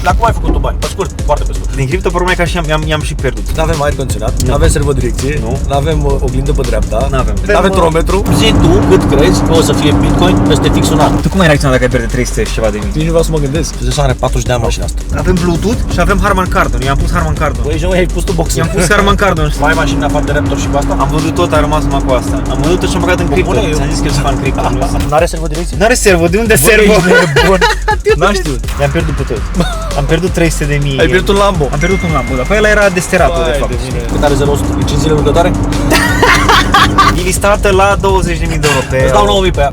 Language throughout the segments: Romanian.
Dar cum ai făcut tu bani? Pe scurt, foarte pe scurt. Din cripto, problema e că i-am și pierdut. N-avem aer condiționat, n-avem servodirecție, n-avem oglindă pe dreapta, n-avem turometru. Zi tu cât crezi că o să fie Bitcoin peste fix un an? Tu cum ai reacționat dacă ai pierde 300 și ceva de mii? Nici nu vreau să mă gândesc. Să are 40 de ani mașina asta. Avem Bluetooth și avem Harman Kardon. I-am pus Harman Kardon. Băi, ai pus tu boxul. I-am pus Harman Kardon. Mai ai mașini afară de Raptor și cu asta? Am vândut tot, a rămas numai cu asta. Am vândut tot și am băgat în cripto. Ți-am zis că eu sunt fan cripto. N-are servodirecție? N-are servo, de unde servo? Bun. N-am știut. I-am pierdut pe tot. Am pierdut 300 de mii. Ai pierdut un Lambo. Am pierdut un Lambo, dar pe ăla era desteratul de fapt. Cât are 5 zile lucrătoare? E listată la 20.000 de euro pe... Îți dau 9.000 pe ea.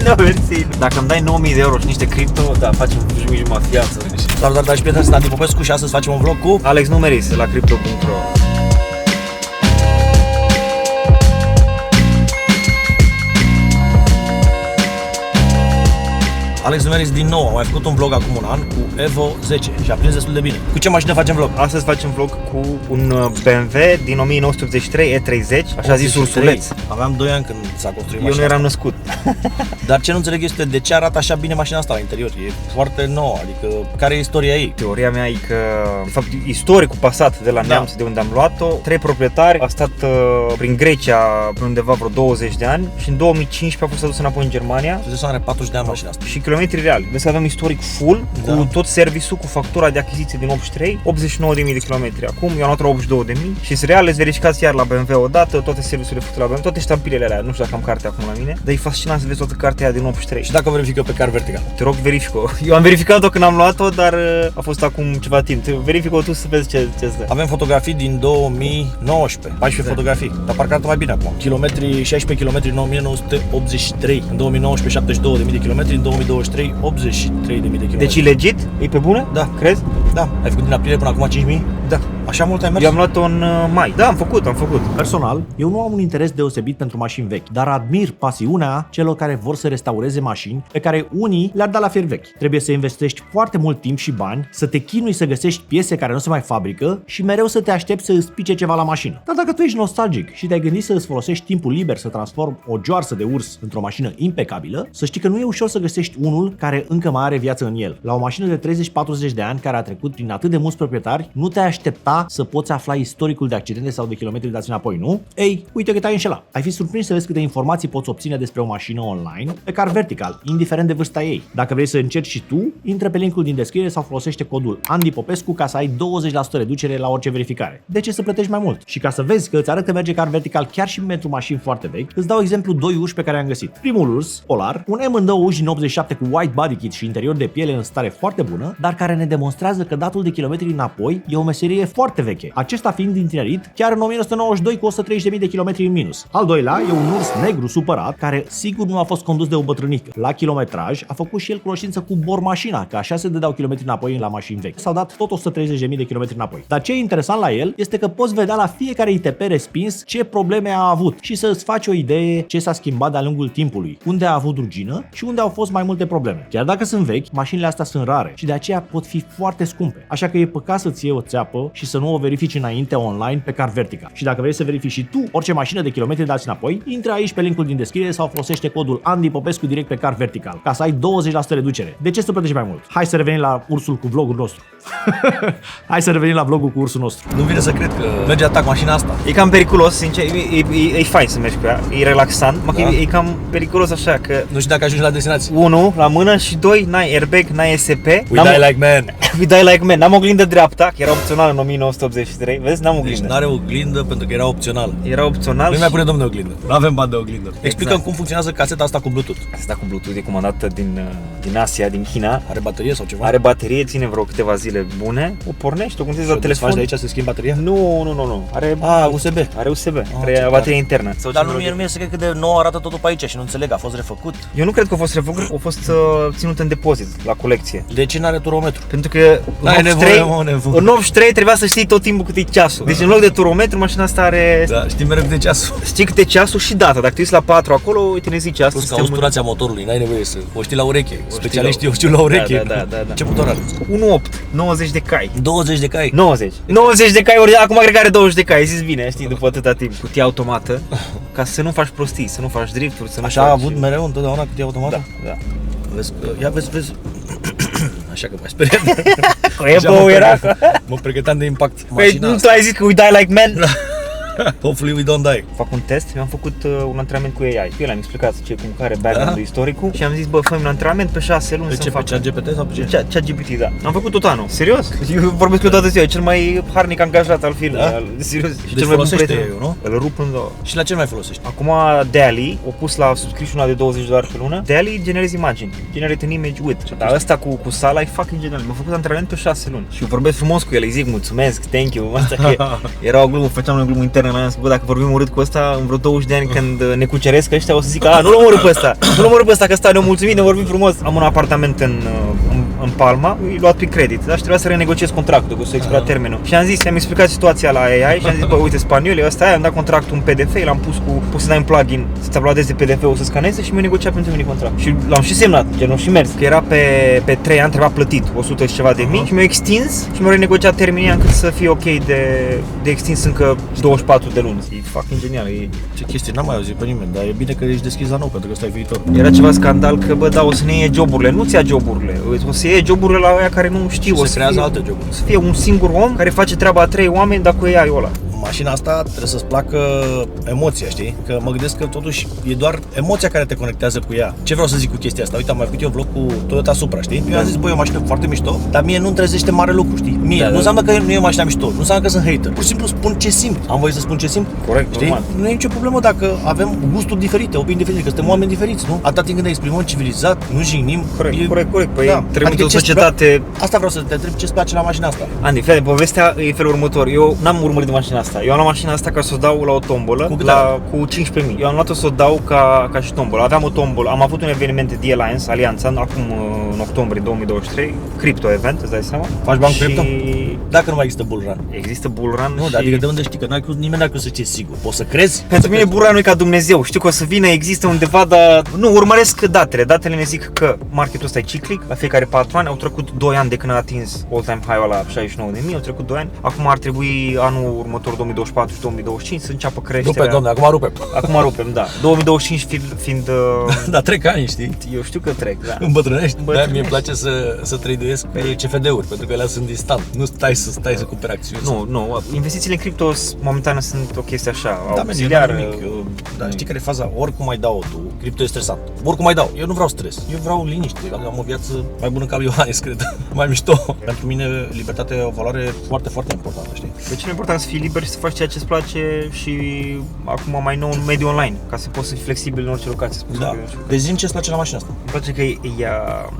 Nu, mersi. Dacă îmi dai 9.000 de euro și niște cripto, da, facem jumătate viață. Salutare, dragi prieteni, sunt Andy Popescu și astăzi facem un vlog cu Alex Numeris la crypto.ro. Alex Numeris din nou. Am mai făcut un vlog acum un an cu Evo 10 și a prins destul de bine. Cu ce mașină facem vlog? Astăzi facem vlog cu un BMW din 1983 E30, așa zis ursuleț. Aveam 2 ani când s-a construit mașina. Eu nu eram născut. Dar ce nu înțeleg este de ce arată așa bine mașina asta la interior. E foarte nouă, adică care e istoria ei? Teoria mea e că, de fapt, istoricul pasat de la Neamț, de unde am luat-o, 3 proprietari, a stat prin Grecia prin undeva vreo 20 de ani și în 2015 a fost adus înapoi în Germania. Și are 40 de ani mașina asta. Și kilometri reali. Vezi că avem istoric full, cu tot serviciul, cu factura de achiziție din 83, 89.000 de kilometri. Acum eu am luat 82.000 și sunt reale, îți verificați iar la BMW odată, toate serviciile făcute la BMW, toate ștampilele alea. Nu știu dacă am cartea acum la mine, dar e fascinant să vezi toată cartea din 83. Și dacă verifică pe car vertical? Te rog, verifică-o. Eu am verificat-o când am luat-o, dar a fost acum ceva timp. Verifică-o tu să vezi ce stă. Avem fotografii din 2019, 14 fotografii, dar parcă arată mai bine acum. Kilometri, 16 km în 1983, în 2019 72.000 de km, în 2023 83.000 de km. Deci e legit? E pe bune? Da. Crezi? Da. Ai făcut din aprilie până acum 5.000? Da. Așa mult ai mers? Eu am luat-o în mai. Da, am făcut. Personal, eu nu am un interes deosebit pentru mașini vechi, dar admir pasiunea celor care vor să restaureze mașini pe care unii le-ar da la fier vechi. Trebuie să investești foarte mult timp și bani, să te chinui să găsești piese care nu se mai fabrică și mereu să te aștepți să îți pice ceva la mașină. Dar dacă tu ești nostalgic și te-ai gândit să îți folosești timpul liber să transformi o joarsă de urs într-o mașină impecabilă, să știi că nu e ușor să găsești unul care încă mai are viață în el. La o mașină de 30-40 de ani care a trecut prin atât de mulți proprietari, nu te-ai aștepta să poți afla istoricul de accidente sau de kilometri dați înapoi, nu? Ei, uite că te-ai înșelat. Ai fi surprins să vezi câte informații poți obține despre o mașină online pe car vertical, indiferent de vârsta ei. Dacă vrei să încerci și tu, intră pe linkul din descriere sau folosește codul Andy Popescu ca să ai 20% reducere la orice verificare. De ce să plătești mai mult? Și ca să vezi că îți arăt că merge car vertical chiar și pentru mașini foarte vechi, îți dau exemplu 2 urși pe care am găsit. Primul urs, Polar, un M2 uși din 87 cu white body kit și interior de piele în stare foarte bună, dar care ne demonstrează că datul de kilometri înapoi e o meserie foarte veche. Acesta fiind din tinerit, chiar în 1992 cu 130.000 de kilometri în minus. Al doilea e un urs negru supărat, care sigur nu a fost condus de o bătrânică. La kilometraj a făcut și el cunoștință cu bormașina, că așa se dădeau kilometri înapoi la mașini vechi. S-au dat tot 130.000 de kilometri înapoi. Dar ce e interesant la el este că poți vedea la fiecare ITP respins ce probleme a avut și să îți faci o idee ce s-a schimbat de-a lungul timpului, unde a avut rugină și unde au fost mai multe probleme. Chiar dacă sunt vechi, mașinile astea sunt rare și de aceea pot fi foarte scumpe. Așa că e păcat să-ți iei o țeapă și să nu o verifici înainte online pe car vertical. Și dacă vrei să verifici și tu orice mașină de kilometri dați înapoi, intră aici pe linkul din descriere sau folosește codul Andy Popescu direct pe car vertical ca să ai 20% reducere. De ce să plătești mai mult? Hai să revenim la ursul cu vlogul nostru. Hai să revenim la vlogul cu ursul nostru. Nu vine să cred că merge atac mașina asta. E cam periculos, sincer, e fain să mergi cu ea, e relaxant, da? E cam periculos așa că... Nu știu dacă ajungi la destinație. 1, la mână și 2, n-ai airbag, n-ai ESP. We die like men. We die like men. N-am oglindă dreapta, că era opțional în 1983, vezi, n-am oglindă. Deci n-are oglindă pentru că era opțional. Era opțional. Nu mai pune domnule oglindă. Nu avem bani de oglindă. Exact. Explicăm cum funcționează caseta asta cu Bluetooth. Caseta cu Bluetooth e comandată din Asia, din China. Are baterie sau ceva? Are baterie, ține vreo câteva zile bune. O pornești, o conectezi la telefon. De aici să schimbi bateria? Nu. Are USB. Are USB. Are baterie internă. Dar nu mie să cred că de nou arată totul pe aici și nu înțeleg, a fost refăcut. Eu nu cred că a fost refăcut, a fost ținut în depozit la colecție. De ce n-are turometru? Pentru că în 83 trebuia să știi tot timpul cât e ceasul. Deci în loc de turometru, mașina asta are... Da, știi mereu câte ceasul. Știi câte ceasul și data. Dacă tu ești la 4 acolo, uite ne zice asta. Plus că austurația motorului, n-ai nevoie să o știi la ureche. Specialiștii o știu la ureche. Da. Ce motor are? 1.8, 90 de cai. 20 de cai? 90 de cai, acum cred că are 20 de cai, ai zis bine, știi, după atâta timp. Cutie automată, ca să nu faci prostii, să nu faci drifturi, să nu Așa faci... a avut mereu întotdeauna cutie automată? Da. Vezi, ia vezi. Așa că m-ai speriat. Cu Ebo era... Mă pregăteam de impact. Păi Mașina nu asta. tu ai zis că we die like men? Hopefully we don't die. Fac un test, mi-am făcut un antrenament cu AI. Eu le-am explicat ce, cum, care, background-ul, istoricul și am zis, bă, fă un antrenament pe 6 luni Pe să-mi ce, pe fac. ChatGPT sau pe ce? ChatGPT, da. Am făcut tot anul. Serios? Eu vorbesc cu toată ziua, e cel mai harnic angajat al firmei. Da? Serios. Și Deci cel mai bun folosește prieten. eu, nu? Îl rup în două. Și la ce mai folosești? Acum DALL-E o pus la subscription de $20 pe lună. DALL-E generezi imagini. Generate an image with. Dar ăsta cu Sala e fucking genial. M-a făcut antrenament pe 6 luni. Și eu vorbesc frumos cu el, îi zic mulțumesc, thank you. Asta că era o glumă, făceam o glumă internă la bă, dacă vorbim urât cu ăsta în vreo 20 de ani când ne cuceresc ăștia o să zic, nu-l omorâ pe ăsta. Nu-l omorâ pe ăsta că ăsta ne-a mulțumit, ne vorbim frumos. Am un apartament în Palma, îi luat pe credit, dar și trebuia să renegociez contractul, că s-a expirat termenul. Și am zis, i-am explicat situația la AI și am zis, bă, uite, spaniolii ăsta, am dat contractul în PDF, l-am pus poți să dai un plugin, să-ți uploadezi PDF-ul, să scaneze și mi-a negociat pentru mine contract. Și l-am și semnat, genul și mers, că era pe 3 ani, trebuia plătit 100 și ceva de mii și mi-a extins și mi-a renegociat termenii încât să fie ok de extins încă 24 de luni. E fucking genial. Ce chestie, n-am mai auzit pe nimeni, dar e bine că ești deschis la nou, pentru că ăsta e viitor. Era ceva scandal că, bă, da, o să ne iei joburile. Nu-ți ia joburile, o să iei joburile la aia care nu știu. Se creează alte joburi. O să fie un singur om care face treaba a 3 oameni, dar cu AI ăla. Mașina asta trebuie să-ți placă emoția, știi? Că mă gândesc că totuși e doar emoția care te conectează cu ea. Ce vreau să zic cu chestia asta? Uite, am mai făcut eu vlog cu Toyota Supra, știi? Eu am zis, băi, e o mașină foarte mișto, dar mie nu-mi trezește mare lucru, știi? Mie, nu înseamnă că nu e o mașină mișto, nu înseamnă că sunt hater. Pur și simplu spun ce simt. Am voie să spun ce simt? Corect, știi? normal. Nu e nicio problemă dacă avem gusturi diferite, opinii diferite, că suntem oameni diferiți, nu? Atâta timp când ne exprimăm civilizat, nu jignim. Corect. Păi trebuie Adică o societate... Asta vreau să te întreb, ce-ți place la mașina asta? Andy, fede, povestea e felul următor. Eu n-am urmărit de mașina asta. Eu am luat mașina asta ca să o dau la o tombolă cu 15.000. Eu am luat-o să o dau ca și tombolă. Aveam o tombolă. Am avut un eveniment de D-Alliance, Alianța, acum în octombrie 2023, crypto event, îți dai seama? Faci bani cu Și crypto? Dacă nu mai există bull run. Există bull run. Nu, dar adică de unde știi că nimeni n-a crezut să știi sigur. Poți să crezi? Pentru mine bull run e ca Dumnezeu. Știu că o să vină, există undeva, dar nu urmăresc datele. Datele ne zic că marketul ăsta e ciclic. La fiecare 4 ani au trecut 2 ani de când a atins all-time high-ul la 69.000, au trecut 2 ani. Acum ar trebui anul următor 2024 și 2025 să înceapă creșterea. Rupe, doamne, acum rupem. Acum rupem, da. 2025 fiind Da, trec ani, știi? eu știu că trec, da. Îmbătrânești. Îmbătrânești. Mie îmi place să traduiesc pe CFD-uri, pentru că alea sunt instant. Nu stai să cumperi acțiuni. Nu, investițiile în cripto momentan sunt o chestie așa, Da, auxiliar. Da, știi care e faza? Oricum mai dau tu, cripto e stresant. Oricum mai dau. Eu nu vreau stres. Eu vreau liniște. Am o viață mai bună ca lui Iohannis, cred. Mai mișto. Pentru mine libertatea e o valoare foarte, foarte importantă, știi? Deci cel mai important să fii liber și să faci ceea ce îți place și acum mai nou un mediu online, ca să poți să fii flexibil în orice locație. Da. Deci zi-mi ce-ți place la mașina asta. Îmi place că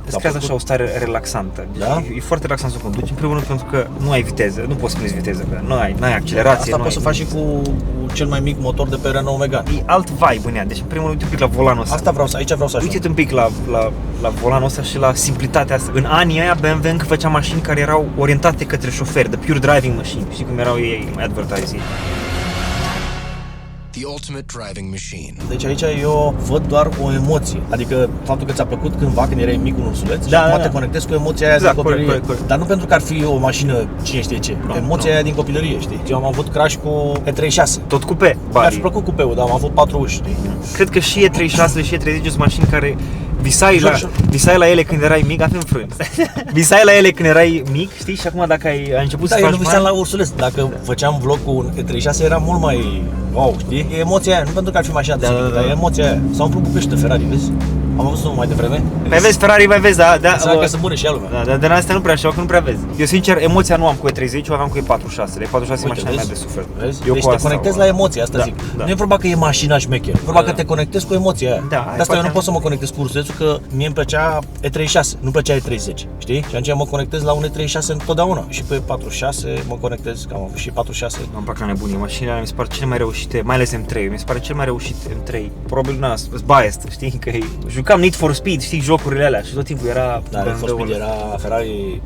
îți creează așa o stare relaxantă. Da? E foarte relaxant să conduci, în primul rând pentru că nu ai viteză, nu poți să prinzi viteză, că n-ai accelerație. Asta poți să faci și cu cel mai mic motor de pe Renault Megane. E alt vibe în ea, deci în primul rând uite un pic la volanul ăsta. Asta vreau să, aici vreau să ajung. Uite-te un pic la volanul ăsta și la simplitatea asta. În anii aia BMW încă făcea mașini care erau orientate către șoferi, the pure driving machine. Știi cum erau ei advertising? The ultimate driving machine. Deci aici eu văd doar o emoție. Adică faptul că ți-a plăcut cândva când erai mic un ursuleț și acum te conectezi cu emoția aia din copilărie. Corect. Dar nu pentru că ar fi o mașină cine știe ce. Emoția aia din copilărie, știi? Eu am avut Crash cu E36. Tot cupe, Mi-ar fi plăcut cupeul, dar am avut 4 uși, știi? Cred că și E36 și E30 sunt mașini care visai la ele când erai mic, avem frâni. Visai la ele când erai mic, știi? Și acum dacă ai început să faci eu nu visam la ursuleț. Dacă făceam vlog cu un E36 era mult mai wow, știi? E emoția aia, nu pentru că ar fi mașina de dar e emoția aia. Sau îmi București Ferrari, vezi? Am văzut mai devreme. Mai vezi Ferrari, mai vezi, da. Înseamnă că sunt bune și ea lumea. Da, dar de astea nu prea știu, că nu prea vezi. Eu sincer, emoția nu am cu E30, o aveam cu E46. E46 e mașina mea de suflet. Vezi? Eu deci cu te asta conectezi la emoție, asta zic. Da. Nu e vorba că e mașina șmecher, e vorba că te conectezi cu emoția aia. Da, de asta eu nu pot să mă conectez cu ursulețul, că mie îmi plăcea E36, nu plăcea E30, știi? Și atunci mă conectez la un E36 întotdeauna. Și pe 46 mă conectez, că am avut și 46. Am plac la nebunie, mașinile mi se par cele mai reușite, mai ales M3, mi se pare cel mai reușit M3. Probabil sunt biased, știi? Că jucam Need for Speed, știi, jocurile alea și tot timpul era Da, Need for Speed era Ferrari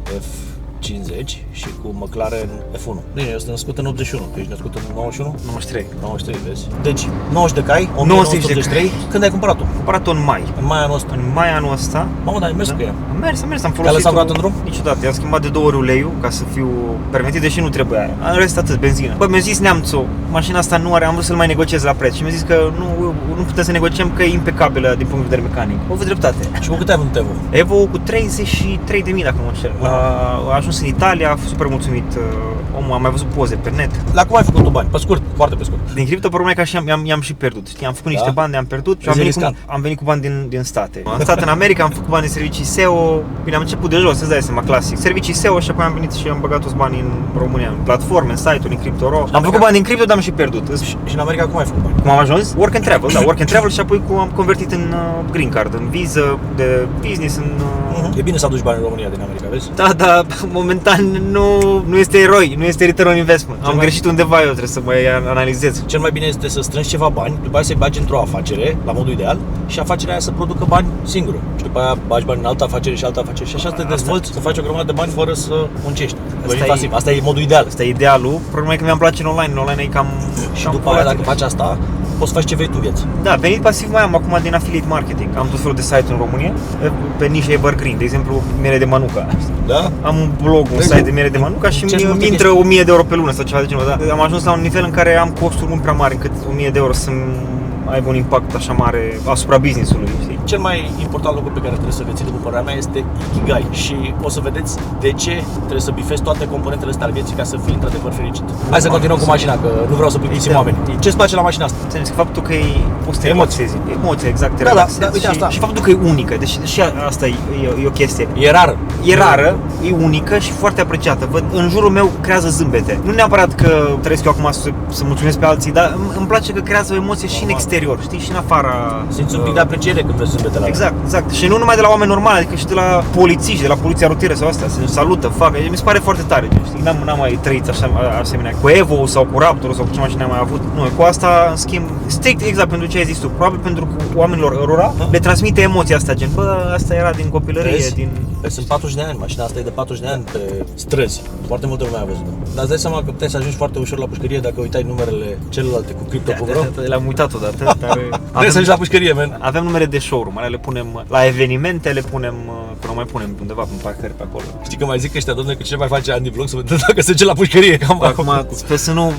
50 și cu McLaren F1. Bine, eu sunt născut în 81, tu ești născut în 91? 93. 93, vezi? Deci, 90 de cai, 90 de 1983. Când ai cumpărat-o? Am cumpărat-o în mai. În mai anul ăsta. În mai anul ăsta. Mamă, dar ai mers cu ea. Am mers, am Te-a folosit. lăsat vreodată în drum? Niciodată. I-am schimbat de 2 ori uleiul ca să fiu permitit, deși nu trebuia. În rest atât, benzină. Bă, mi-a zis neamțul, mașina asta nu are, am vrut să-l mai negociez la preț și mi-a zis că nu putem să negociem, că e impecabilă din punct de vedere mecanic. O văd dreptate. Și cu cât ai vândut Evo? Evo cu 33.000 dacă nu mă înșel. A ajuns în Italia, a fost super mulțumit. Omul a mai văzut poze pe net. La cum ai făcut tu bani? Pe scurt, foarte pe scurt. Din cripto, problema e că așa i-am și pierdut. Știi, am făcut niște bani, am pierdut și am venit cu bani din state. Am stat în America, am făcut bani din servicii SEO. Bine, am început de jos, să-ți dai seama, clasic. Servicii SEO și apoi am venit și am băgat toți banii în România, în platforme, în site-uri, în CryptoRo. Am făcut bani din cripto, dar am și pierdut. Și în America cum ai făcut bani? Cum am ajuns? Work and travel, da, work and travel și apoi am convertit în green card, în viză de business, în... E bine să aduci bani în România din America, vezi? Da, dar momentan nu este eroi, nu este return on investment. Am greșit undeva, eu trebuie să mai analizez. Cel mai bine este să strângi ceva bani, după aia să-i bagi într-o afacere, la modul ideal, și afacerea aia să producă bani singură. Și după aia bagi bani în altă afacere și altă afacere și așa te dezvolți, să faci o grămadă de bani fără să muncești. Asta e modul ideal. Asta e idealul. Problema e că mi-am place în online. În online e cam... Și după aia, dacă faci asta, poți să faci ce vrei tu în viață. Da, venit pasiv mai am acum din affiliate marketing. Am tot felul de site-uri în România, pe nișe evergreen, de exemplu, miere de manuca. Da? Am un blog, un site de miere de manuca și mi intră 1000 de euro pe lună sau ceva de genul, da. Am ajuns la un nivel în care am costuri mult prea mari încât 1000 de euro să aibă un impact așa mare asupra business-ului, știi? Cel mai important lucru pe care trebuie să reții, după părerea mea, este Ikigai. Și o să vedeți de ce trebuie să bifezi toate componentele astea ale vieții ca să fii într-adevăr fericit. Hai să continuăm cu mașina, că nu vreau să plictisim oamenii. Ce-ți place la mașina asta? Înțelegi că faptul că poți să te relaxezi. Emoție, exact, te Da, relaxezi. da, uite asta. Și faptul că e unică, deci și asta e o chestie. E rară. E rară, e unică și foarte apreciată. Văd, în jurul meu creează zâmbete. Nu neapărat că trăiesc eu acum să mulțumesc pe alții, dar îmi place că creează o emoție și în exterior, știi, și în afara. Simți un pic de apreciere când vezi zâmbetele alea. Exact. Și nu numai de la oameni normali, adică și de la polițiști, de la poliția rutieră sau asta, se salută, fac. Mi se pare foarte tare, știi? N-am mai trăit așa asemenea cu Evo sau cu Raptor sau cu ce mașină am mai avut. Nu, cu asta, în schimb, strict exact pentru ce ai zis tu. Probabil pentru că oamenilor ălora le transmite emoția asta, gen, bă, asta era din copilărie, din... Sunt 40 de ani, mașina asta e de 40 de ani pe străzi. Foarte multă lume a văzut-o. Dar îți dai seama că puteai să ajungi foarte ușor la pușcărie dacă uitai numerele celelalte cu Crypto.ro. Le-am uitat odată, dar... Trebuie să ajungi la pușcărie, man. Avem numere de showroom, le punem la evenimente, le punem, până mai punem undeva în parcări pe acolo. Știi că mai zic ăștia, domnule, că ce mai face Andy Vlog să vedem dacă se duce la pușcărie. Cam acum, sper să nu...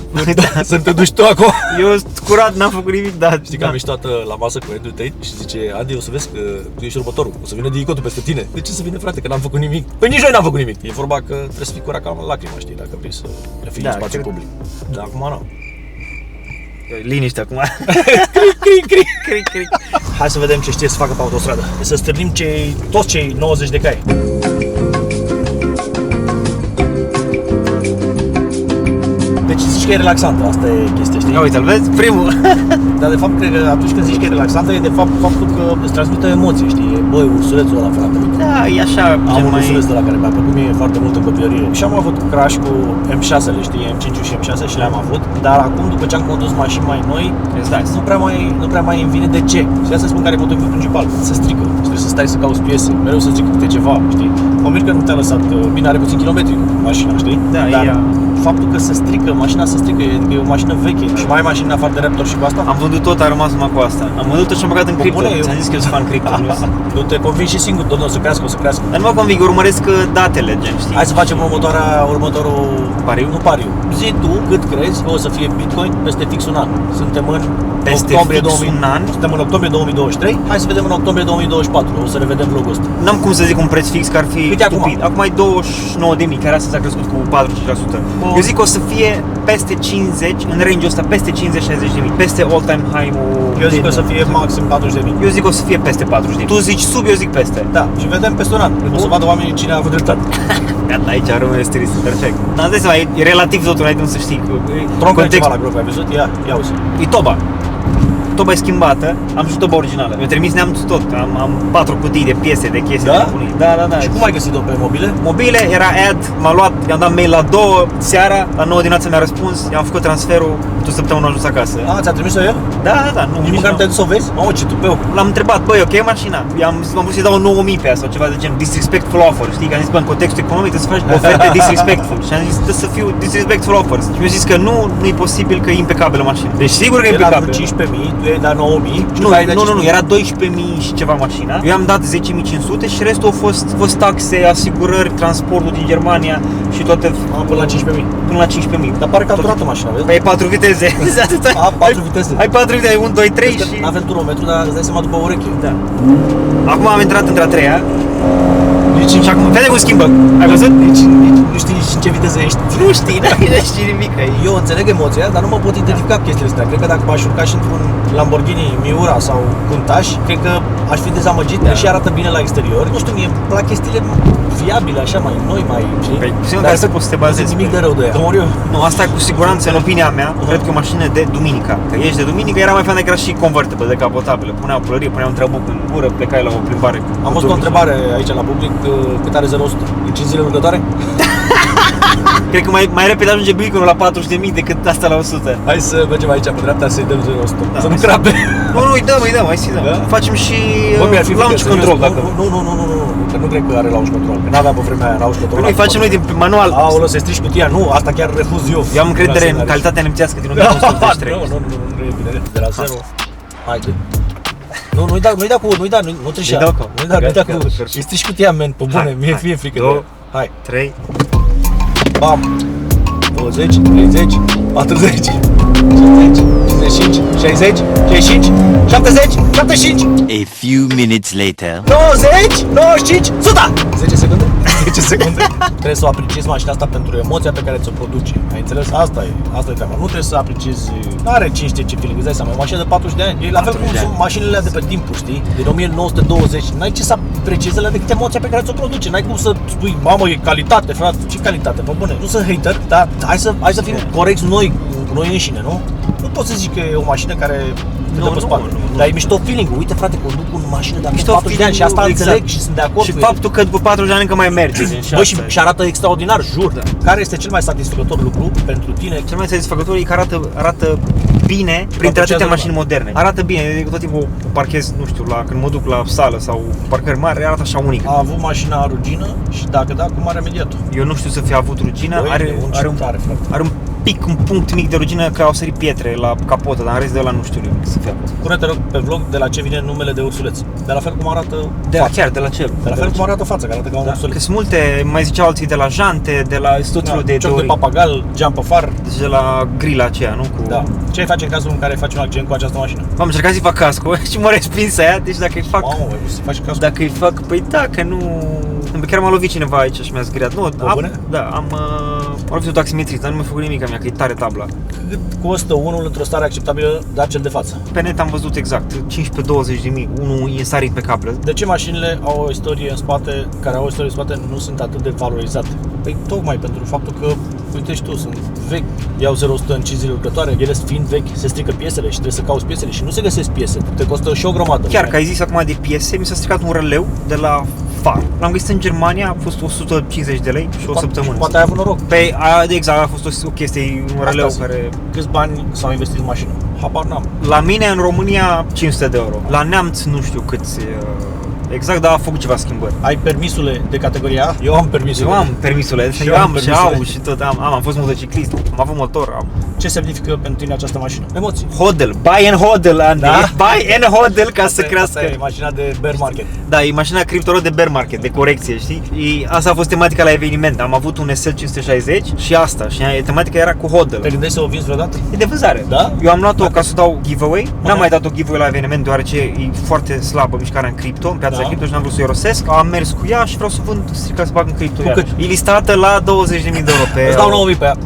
Să te duci tu acolo. Eu curat, n-am făcut nimic, dar... Știi că am ieșit toată la masă cu Andrew Tate și zice, Andy, o să vezi că tu ești următorul, o să vină Dicotul peste tine. De ce să vină, frate, că n-am făcut nimic? Păi nici noi n-am făcut nimic. E vorba că trebuie să fii curat ca lacrima, știi, dacă vrei să fii în spațiu public. Dar acum nu. Liniște acum. Cric. Hai să vedem ce știe să facă pe autostradă. Să stârnim toți cei 90 de cai. Deci zici că e relaxantă, asta e chestia, știi? Ia uite-l, vezi? Primul. Dar de fapt, cred că atunci când zici că e relaxantă, e de fapt faptul că îți transmite o emoție, știi? Băi, ursulețul ăla, frate, uite. Da, e așa, am un ursuleț de la care mi-a plăcut mie foarte mult în copilărie. Și am avut crash cu M6-le, știi? M5 și M6 și le-am avut. Dar acum, după ce am condus mașini mai noi, nu prea mai îmi vine de ce. Și asta spun care e motivul principal. Se strică. Și trebuie să stai să cauți piese. Mereu să strică câte ceva, știi? Mă mir că nu te-a lăsat. Bine, are puțin kilometri mașina, știi? Da, dar faptul că se strică, mașina se strică, e o mașină veche. Și mai ai mașini în afară de Raptor și cu asta? Am vândut tot, a rămas numai cu asta. Am vândut tot și am băgat în cripto. Ți-am zis că eu sunt fan cripto. Nu te convingi și singur, domnul, o să crească. Dar nu mă conving, urmăresc datele, gen, știi? Hai să facem următorul pariu. Nu pariu. Zi tu cât crezi că o să fie Bitcoin peste fix un an. Suntem în octombrie 2023. Hai să vedem în octombrie 2024. O să revedem vlogul ăsta. N-am cum să zic un preț fix, că ar fi stupid. Acum e 29.000, care astăzi a crescut cu 45%. Eu zic că o să fie peste 50, în range-ul ăsta, peste 50-60.000, peste all-time high-ul. Eu zic că o să fie maxim 40.000. Eu zic că o să fie peste 40.000. Tu zici sub, eu zic peste. Da, și vedem peste un an. O să vadă oamenii cine a avut dreptate. Gata, aici rămâne stilist, perfect. Dar îți dai seama, e relativ totul, n-ai de unde să știi. Troncă ceva la grup, ai văzut? Ia uzi. E Toba. toba e schimbată, am și toba originală. Mi-a trimis neamțul tot, am 4 cutii de piese, de chestii Da? de nebunii. Da. Și cum ai găsit-o pe mobile? Mobile, era ad, m-a luat, i-am dat mail la 2 seara, la 9 dimineața mi-a răspuns, i-am făcut transferul, o săptămână a ajuns acasă. Ți-a trimis-o el? Da, nu. Nici măcar nu te-ai dus să o vezi? Mamă, ce tupeu! L-am întrebat, băi, ok mașina? M-am vrut să-i dau 9.000 pe ea sau ceva de gen disrespectful offer, știi? Că am zis, bă, în contextul economic trebuie să faci oferte disrespectful. Și am zis, trebuie să fiu disrespectful offers. Și mi-a zis că nu e posibil, că e impecabilă mașina. Deci sigur că e El a impecabilă. 15.000, tu i-ai dat 9.000. Nu, era 12.000 și ceva mașina. Eu am dat 10.500 și restul au fost taxe, asigurări, transportul din Germania și toate Până la 15.000. până la 15.000. Dar pare că a durat mașina, vezi? Păi e 4 viteze. A, 4 viteze. Ai 4 viteze, ai 1, 2, 3 și... N-avem turometru, dar îți dai seama după ureche. Da. Acum am intrat între a treia. Nici, Și acum, vede cum schimbă. Ai văzut? nici, nu știi nici în ce viteză ești. Nu știi, nu știi nimic. Eu înțeleg emoția, dar nu mă pot identifica cu chestiile astea. Cred că dacă m-aș urca și într-un Lamborghini Miura sau Countach, cred că aș fi dezamăgit, deși arată bine la exterior. Nu știu, mie îmi plac chestiile fiabile, așa, mai noi, mai... Păi, sigur că asta poți să te bazezi. Nu zic nimic de rău de ea. Mor eu. Nu, asta cu siguranță, în opinia mea, cred că e o mașină de duminică. Că ești de duminică, era mai fain că era și convertible, decapotabilă. Puneau pălărie, puneau un trabuc în gură, plecai la o plimbare. Am văzut o întrebare aici la public, cât are 0-100? În 5 zile următoare? Cred că mai repede ajunge Biconul la 40.000 decât asta la 100. Hai să mergem aici pe dreapta să-i dăm 0-100. Da, Să nu hai crape. Nu, îi dăm, hai să-i dăm. Da? Facem și Bă, mi-ar fi launch frică, control serios. dacă... Nu, că nu cred că are launch control. Că n-avea pe vremea aia launch control. Noi facem noi din manual. Aoleu, se strici cutia. Nu, asta chiar refuz eu. Eu am încredere în calitatea nemțească din 1983. Nu e bine. De la 0. Haide. Nu-i da cu, nu trișa. Îi dau cu. Nu-i da cu. Gata. Îi strici cutia, men, pe bune, Hai, mie frică de 2, ea. Hai. 3. Bam. 20, 30, 40, 50, 55, 60, 65, 70, 75, A few minutes later. 90, 95, 100! 10 secunde? 10 secunde. Trebuie să o apreciezi mașina asta pentru emoția pe care ți-o produce. Ai înțeles? Asta e treaba. Nu trebuie să apreciezi... N-are cine știe ce feeling, îți dai seama. O mașină de 40 de ani. E la fel cum sunt mașinile alea de pe timpuri, știi? Din 1920. N-ai ce să apreciezi alea decât emoția pe care ți-o produce. N-ai cum să spui, mamă, e calitate, frate. Ce calitate? Pe bune. Nu sunt hater, dar hai să fim corecți noi, cu noi înșine, nu? Nu poți să zici că e o mașină care te dă pe spate. Dar e mișto feeling-ul. Uite, frate, conduc o mașină de acum 40 de ani și asta înțeleg și sunt de acord Și cu faptul că după 40 de ani încă mai merge. Bă, și arată extraordinar, jur. Da. Care este cel mai satisfăcător lucru pentru tine? Cel mai satisfăcător e că arată bine printre atâtea mașini moderne. Arată bine, tot timpul parchez, nu știu, când mă duc la sală sau parcări mari, arată așa unic. A avut mașina rugină și dacă da, cum are mediatul? Eu nu știu să fi avut rugină, Băi, are un pic, un punct mic de rugină că au sărit pietre la capotă, dar în rest de ăla nu știu nimic să fie avut. Pune-te rog pe vlog de la ce vine numele de ursuleț. De la fel cum arată fața. Chiar, de la ce? De la fel cum arată fața, că arată ca un ursuleț. Că sunt multe, mai ziceau alții de la jante, de la tot felul de cioc de teorii. papagal, geam pe far. Deci de la grila aceea, nu? Cu... Da. Ce ai face în cazul în care faci un accident cu această mașină? M-am încercat să-i fac casco și m-a respins aia, deci dacă îi fac... Mamă, să faci casco. Dacă îi fac, păi da, că nu... Chiar m-a lovit cineva aici și mi-a zgriat. Nu, am lovit un taximetrist, dar nu mi-a făcut nimic, că e tare tabla. Cât costă unul într-o stare acceptabilă, dar cel de față? Pe net am văzut exact, 15-20 de mii, unul e sarit pe cablă. De ce mașinile au o istorie în spate, care au o istorie în spate, nu sunt atât de valorizate? Păi tocmai pentru faptul că, uite și tu, sunt vechi, iau 0-100 în 5 zile urcătoare, ele fiind vechi, se strică piesele și trebuie să cauți piesele și nu se găsesc piese, te costă și o grămadă. Chiar că ai zis acum de piese, mi s-a stricat un râleu de la far. L-am găsit în Germania, a fost 150 de lei și o săptămână. Poate ai avut noroc. Păi, exact, a fost o chestie, un râleu care... Câți bani s-au investit în mașină? Habar n-am. La mine, în România, 500 de euro. La Neamț, nu știu câți... Exact, dar a făcut ceva schimbări. Ai permisule de categoria A? Eu am permisule. Eu am permisule, Și eu am și au și tot, am fost motociclist, am avut motor, am. Ce semnifică pentru tine această mașină? Emoții. Hodl, buy and hodl, Andy. Da? Buy and hodl ca să crească. Asta e mașina de bear market. Da, e mașina criptorod de bear market, de corecție, știi? Asta a fost tematica la eveniment. Am avut un SL 560 și asta, și tematica era cu hodl. Te gândești să o vinzi vreodată? E de vânzare. Da? Eu am luat-o ca să dau giveaway. N-am mai dat o giveaway la eveniment deoarece e foarte slabă mișcarea în cripto, în piața cripto și n-am vrut să o irosesc. Am mers cu ea și vreau să vând stricat să bag în cripto. Cu cât? E listată la 20.000 de euro pe... Îți dau 9.000 pe ea.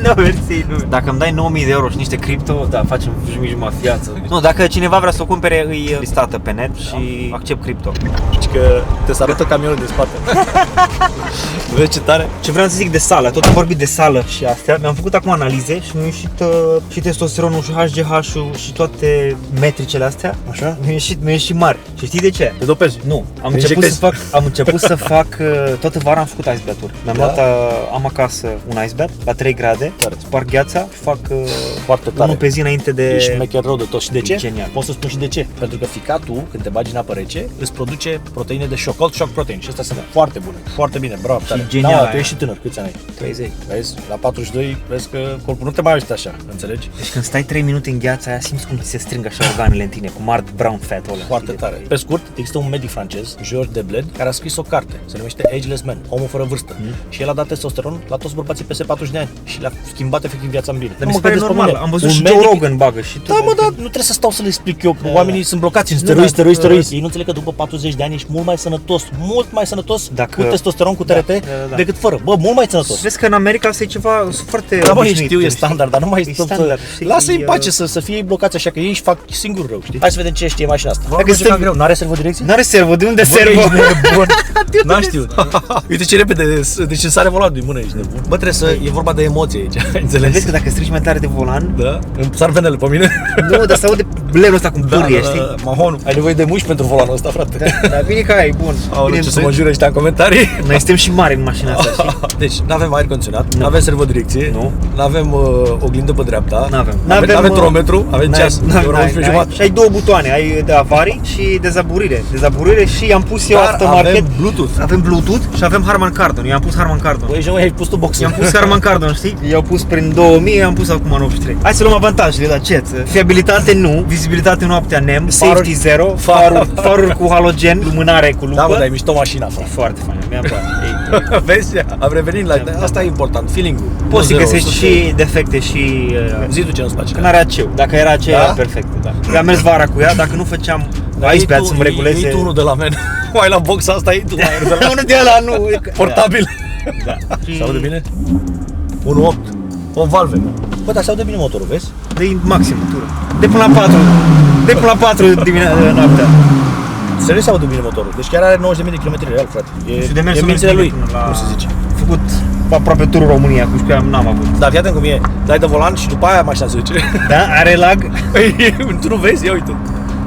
Nu, mersi, nu. Dacă îmi dai 9000 de euro și niște cripto, da, facem jumătate viață. Nu, dacă cineva vrea să o cumpere, îi listată pe net și accept cripto. Știi că te să arătă camionul din spate. Vezi ce tare? Ce vreau să zic de sală, tot am vorbit de sală și astea, mi-am făcut acum analize și mi-a ieșit și testosteronul și HGH-ul și toate metricele astea. Așa? Mi-a ieșit mari. Și știi de ce? Te dopezi? Nu, am Te început injectezi? să fac, toată vara am făcut ice bath-uri. Mi-am luat, am acasă un ice bath la 3 grade, sparg gheața și fac foarte tare. unul pe zi înainte de... Ești mecher rău de tot. Și de ce? Genial. Pot să spun și de ce. Pentru că ficatul, când te bagi în apă rece, îți produce proteine de șoc, cold shock protein. Și astea sunt foarte bune, foarte bine, bravo, tare. genial Da, aia. tu ești și tânăr, câți ani ai? 30. Vezi, la 42, vezi că corpul nu te mai uite așa, înțelegi? Deci când stai 3 minute în gheața aia, simți cum ți se strâng așa organele în tine, cum ard brown fat-ul ăla. Foarte tare. Pe scurt, există un medic francez, Georges Debled, care a scris o carte, se numește Ageless Man, omul fără vârstă. Și el a dat testosteron la toți bărbații peste 40 de ani și le-a schimbat efectiv viața în bine. Dar mi se pare credeți pe normal, mine. am văzut Un și medic- Joe Rogan bagă și tu. Da, mă, dar nu trebuie să stau să le explic eu, că oamenii sunt blocați în da, steroizi. Ei nu înțeleg că după 40 de ani ești mult mai sănătos cu testosteron, cu TRT, decât fără. Bă, mult mai sănătos. Vezi că în America asta e ceva foarte Da, mă, obișnuit, știu, e știi? standard, dar nu mai E stăm standard, să... știi? Lasă-i în E, pace să fie blocați așa, că ei își fac singur rău, știi? Hai să vedem ce știe mașina asta. Dacă Dacă suntem- greu, n-are servodirecție? N-are servo, de unde servo? N-am știut. Uite ce repede, deci sare volanul din mână, ești nebun. Bă, trebuie să, e vorba de emoție aici, înțelegi? Vezi că dacă strici mai tare de volan, Da? Îmi sar venele pe mine. nu, dar se aude blerul ăsta cum pârie, știi? Mahonul. Ai nevoie de muși pentru volanul ăsta, frate. Dar bine că ai, bun. Aoleu, Bine, ce să mă jure ăștia în comentarii. noi suntem și mari în mașina asta, știi? Deci, n-avem aer condiționat, n-avem servodirecție, Nu. n-avem oglindă pe dreapta, N-avem. N-avem trometru, avem ceas, e ora 11 n-ai. jumătate. Și ai două butoane, ai de avarii și dezaburire. Dezaburire și am pus eu Dar aftermarket. avem Bluetooth. Avem Bluetooth și avem Harman Kardon. Eu am pus Harman Kardon. Băi, ai pus tu boxul. I-am pus Harman Kardon, știi? I-au pus prin 2000, i-am pus acum în 83. Hai să luăm avantajele, da, ce? Fiabilitate nu, vizibilitate noaptea NEM, safety zero, faruri cu halogen, lumânare cu lupă. Da, mă, dar e mișto mașina, frate. Foarte fain, mi-a place. Vezi? Am revenit la... Asta e important, feeling-ul. Poți să Nu zero, găsești 100. și defecte și... Zi tu ce nu-ți place. Când are aceu. Dacă era aceea, Da? era perfectă, da. Eu am mers vara cu ea, dacă nu făceam Dar ice iei bath tu- să-mi reguleze... Iei tu unul de la mine. Mai la boxa asta, iei tu aer de la Unul de ăla, nu. portabil. Da. Se aude bine? 1.8. O valve. Bă, dar se aude bine motorul, vezi? De maxim tură. De până la 4. De până la 4 noaptea. Serios se aude bine motorul. Deci chiar are 90.000 de kilometri real, frate. Și de E mersul mințile bine lui, până la- cum se zice. Făcut aproape turul România, cu care n-am avut. Dar fii atent cum e. Dai de volan și după aia mașina se duce. Da? Are lag? Tu nu vezi? Ia uite.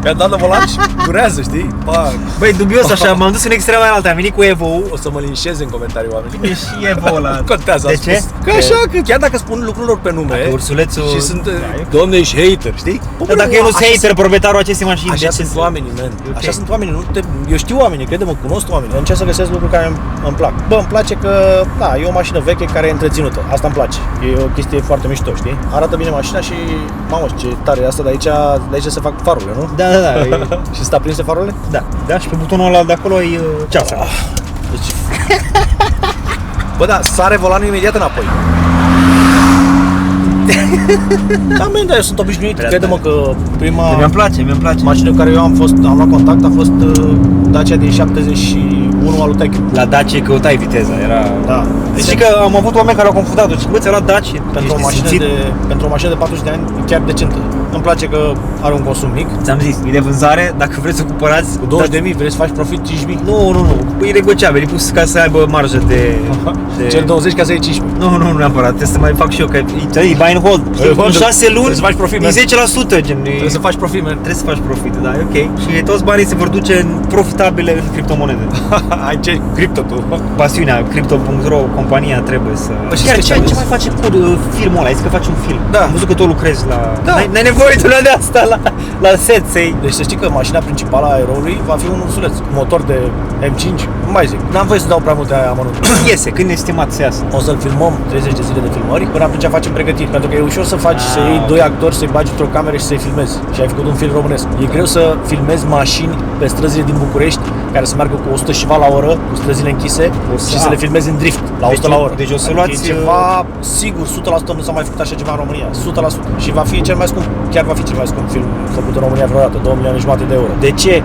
Mi-a dat de volan și durează, știi? Pac. Băi, dubios așa, m-am dus în extrema aia, am venit cu Evo. O să mă linșeze în comentarii oamenii. E și Evo ăla. Nu contează, De am ce? spus. Că așa, că chiar dacă spun lucrurilor pe nume Dacă ursulețul... și sunt, Da, e ok. domne, ești hater, știi? Bă, Dar dacă eu nu sunt așa hater, proprietarul acestei mașini, Așa de ce sunt să- oamenii, man. Ok. Așa sunt oamenii, eu știu oamenii, crede-mă, cunosc oamenii. Eu încerc să găsesc lucruri care îmi plac. Bă, îmi place că, da, e o mașină veche care e întreținută. Asta îmi place. E o chestie foarte mișto, știi? Arată bine mașina și, mamă, ce tare e asta, de aici se fac farurile, nu? Da, da, da. Și sunt aprinse farurile? Da, da, și pe butonul ăla de acolo e ceasa. Deci... Bă, da, sare volanul imediat înapoi. Da, man, dar eu sunt obișnuit, Prea crede-mă că prima Mi-mi place. mașină cu care eu am luat contact a fost Dacia din 71 al lui Tech. La Dacia căutai viteza, era... Da. Deci că am avut oameni care au confundat-o, și bă, ți-a luat Dacia, Pentru o mașină de 40 de ani e chiar decentă. Îmi place că are un consum mic. Ți-am zis, e de vânzare, dacă vreți să cumpărați... Cu 20.000 vrei să faci profit 5.000? Nu, e negociabil, e pus ca să aibă marjă de... Cer 20 ca să iei 5.000. Nu neapărat, trebuie să mai fac și eu, că e buy and hold. În 6 luni, Trebuie să faci profit, e 10%, gen. Trebuie să faci profit, man. Trebuie să faci profit, da, e ok. Și toți banii se vor duce în profitabile în criptomonede. Ai ce cripto tu? Pasiunea, Crypto.ro, compania trebuie să... Bă, și Chiar, ce specialist. mai face cu filmul ăla? Ai zis că faci un film. Da. Am văzut că tu lucrezi la... Da. N-ai nevoie de una de asta la set să-i... Deci să știi că mașina principală a eroului va fi un ursuleț. Motor de M5, nu mai zic. N-am voie să dau prea multe amănunte. Iese, când e estimat să iasă? O să-l filmăm 30 de zile de filmări, până atunci facem pregătiri. Pentru că e ușor să faci, să iei doi actori, să-i bagi într-o cameră și să-i filmezi. Și ai făcut un film românesc. E greu să filmezi mașini pe străzile din București care să meargă cu 100 și ceva la oră, cu străzile închise și să le filmezi în drift la 100 la oră. Deci o să Adică luați... e ceva, sigur, 100% nu s-a mai făcut așa ceva în România, 100%. Și va fi cel mai scump, chiar va fi cel mai scump film făcut în România vreodată, 2 milioane jumate de euro. De ce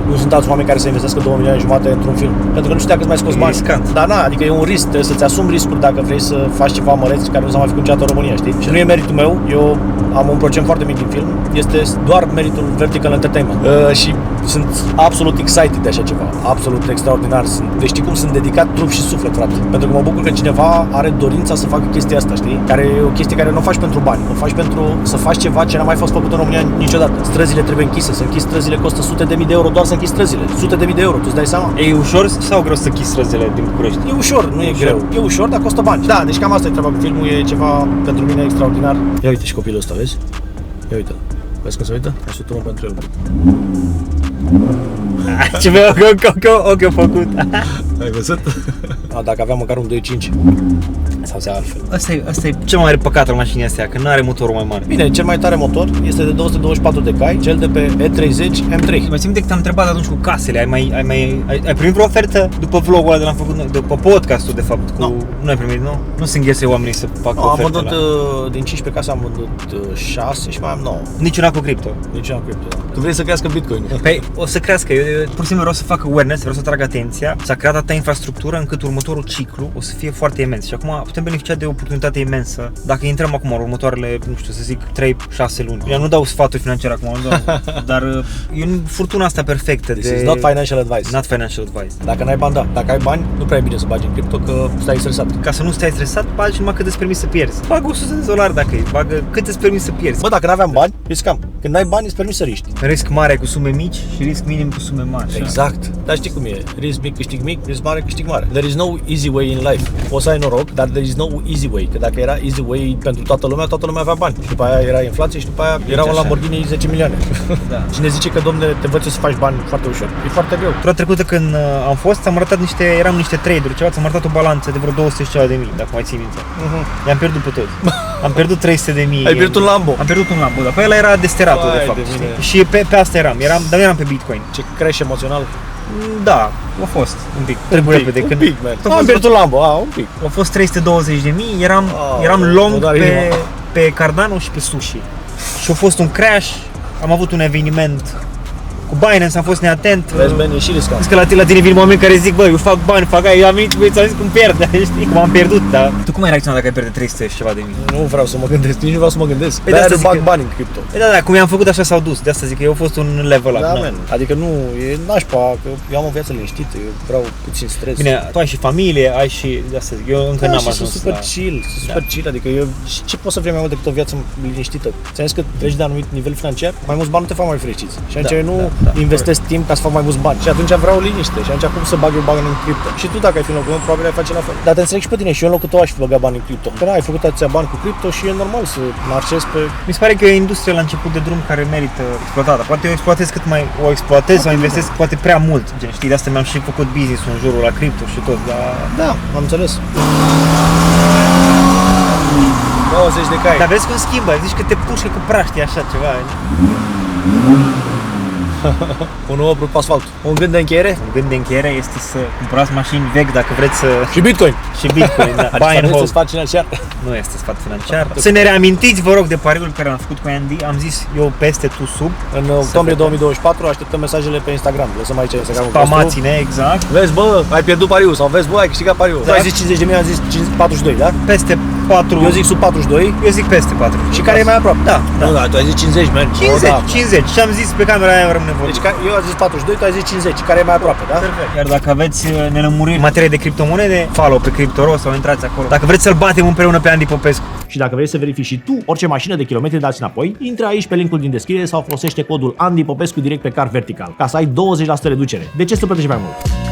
nu sunt alți oameni care să investească 2 milioane jumate într-un film? Pentru că nu știu dacă îți mai scoți bani. Riscant. Dar na, adică e un risc, trebuie să-ți asumi riscuri dacă vrei să faci ceva măreț care nu s-a mai făcut niciodată în România, știi? Și nu e meritul meu, eu am un procent foarte mic din film, este doar meritul Vertical Entertainment. Și sunt absolut excited de așa ceva, absolut extraordinar. Deci știi cum sunt dedicat trup și suflet, frate. Pentru că mă bucur că cineva are dorința să facă chestia asta, știi? Care e o chestie care nu o faci pentru bani, o faci pentru să faci ceva ce n-a mai fost făcut în România niciodată. Străzile trebuie închise, să închizi străzile costă sute de mii de euro doar să închizi străzile. Sute de mii de euro, tu îți dai seama? E ușor sau greu să închizi străzile din București? E ușor, nu e greu. E ușor, dar costă bani. Da, deci cam asta e treaba cu filmul, e ceva pentru mine extraordinar. Ia uite și copilul ăsta, vezi? Ia uite. Vezi cum se uită? Hai să turăm pentru el. Ce vei ochi făcut. Ai văzut? Dacă aveam măcar un 2.5 sau se altfel. Asta e cel mai mare păcat al mașinii astea, că nu are motorul mai mare. Bine, cel mai tare motor este de 224 de cai, cel de pe E30 M3. Mai țin de că te-am întrebat atunci cu casele, ai primit vreo ofertă după vlogul ăla de l-am făcut, după podcastul de fapt? Nu ai primit, nu? Nu se înghese oamenii să facă Am oferte vândut, din 15 case am vândut 6 și mai am 9. Niciuna cu cripto. Niciuna cripto, da. Tu vrei să crească Bitcoin? Păi o să crească, eu pur și simplu vreau să fac awareness, vreau să trag atenția, s-a creat atâta infrastructură încât următorul ciclu o să fie foarte imens și acum putem beneficia de o oportunitate imensă dacă intrăm acum în următoarele, nu știu, să zic 3-6 luni. Eu nu dau sfaturi financiare acum, dar e furtuna asta perfectă. This is not financial advice. Not financial advice. Dacă n-ai bani, da. Dacă ai bani, nu prea e bine să bagi în cripto, că stai stresat. Ca să nu stai stresat, bagi numai cât îți permis să pierzi. Bagă 100 de dolari dacă e, bagă cât îți permis să pierzi. Bă, dacă n-aveam bani, riscam. Când n-ai bani, îți permis să riști. Risc mare cu sume mici și risc minim cu sume mari. Exact. Dar știi cum e? Risc mic, câștig mic, risc mare, câștig mare. There is no easy way in life. Poți să ai noroc, dar there is no easy way. Că dacă era easy way pentru toată lumea avea bani. Și după aia era inflație și după aia era un Lamborghini 10 milioane. Da. Cine zice că, domne, te învăț să faci bani foarte ușor? E foarte greu. Tura trecută când am fost, eram niște trade-uri, ceva, ți-am arătat o balanță de vreo 200 și ceva de mii, dacă mai ții minte. I-am pierdut pe toți. Am pierdut 300 de mii. Ai pierdut un Lambo. Am pierdut un Lambo, dar pe ăla era desteratul de fapt. Și pe asta dar nu eram pe Bitcoin. Ce crash emoțional. Da, a fost un pic. Trebuie repede. Un pic, man. Am pierdut un Lambo, un pic. Au fost 320 de mii, eram long pe Cardano și pe Sushi. Și a fost un crash, am avut un eveniment cu Binance, am fost neatent. Vezi, man, e și riscant. Că la tine vin oameni care zic, băi, eu fac bani, eu am venit, ți-am zis cum pierd, știi? Cum am pierdut, da. Tu cum ai reacționat dacă ai pierde 300 și ceva de mii? Nu vreau să mă gândesc, nici nu vreau să mă gândesc. Păi de-aia bag bani în cripto. Păi da, cum i-am făcut așa s-au dus, de asta zic că eu a fost un level up. Da, man. Adică nu, e nașpa, că eu am o viață liniștită, eu vreau puțin stres. Bine, tu ai și familie, ai și, de asta zic, eu încă n-am ajuns super chill, adică eu, ce poți să vrei mai mult decât o viață liniștită? Ți-am zis că treci de anumit nivel financiar, mai mulți bani nu te fac mai fericiți. Și atunci eu nu investesc timp ca să fac mai mulți bani. Și atunci vreau liniște. Și atunci cum să bag eu bani în cripto? Și tu dacă ai fi în locul meu, probabil ai face la fel. Dar te înțeleg și pe tine și eu în locul tău aș fi băgat bani în cripto. Că ai făcut atâția bani cu cripto și e normal să marșezi pe... Mi se pare că e o industrie la început de drum care merită exploatată. Poate o exploatez sau investesc poate prea mult. Gen, știi, de asta mi-am și făcut business-ul în jurul la cripto și tot, dar... Da, am înțeles. 90 de cai. Dar vezi cum schimbă, zici că te pușcă cu praștii așa ceva. Un nou pe asfalt. Un gând de încheiere? Un gând de încheiere este să cumpărați mașini vechi dacă vreți să... Și Bitcoin. Și Bitcoin, da. Buy and hold. Sfat financiar. Nu este sfat financiar. Să ne reamintiți, vă rog, de pariul care l-am făcut cu Andy. Am zis eu peste, tu sub. În octombrie 2024 așteptăm mesajele pe Instagram. Lăsăm aici Instagramul. Spamați-ne, exact. Vezi, bă, ai pierdut pariul sau vezi, bă, ai câștigat pariul. Tu ai zis 50 de mii, am zis 42, da? Peste 4. Eu zic sub 42. Eu zic peste 4. Și care e mai aproape? Da. Nu, da, tu ai zis 50, man. 50. Și am zis pe camera aia rămâne vorba. Deci eu am zis 42, tu ai zis 50, care e mai aproape, da? Perfect. Iar dacă aveți nelămuriri în materie de criptomonede, follow pe CryptoRo sau intrați acolo. Dacă vreți să-l batem împreună pe Andy Popescu. Și dacă vrei să verifici și tu orice mașină de kilometri dați înapoi, intră aici pe linkul din descriere sau folosește codul Andy Popescu direct pe Car Vertical ca să ai 20% reducere. De ce să plătești mai mult?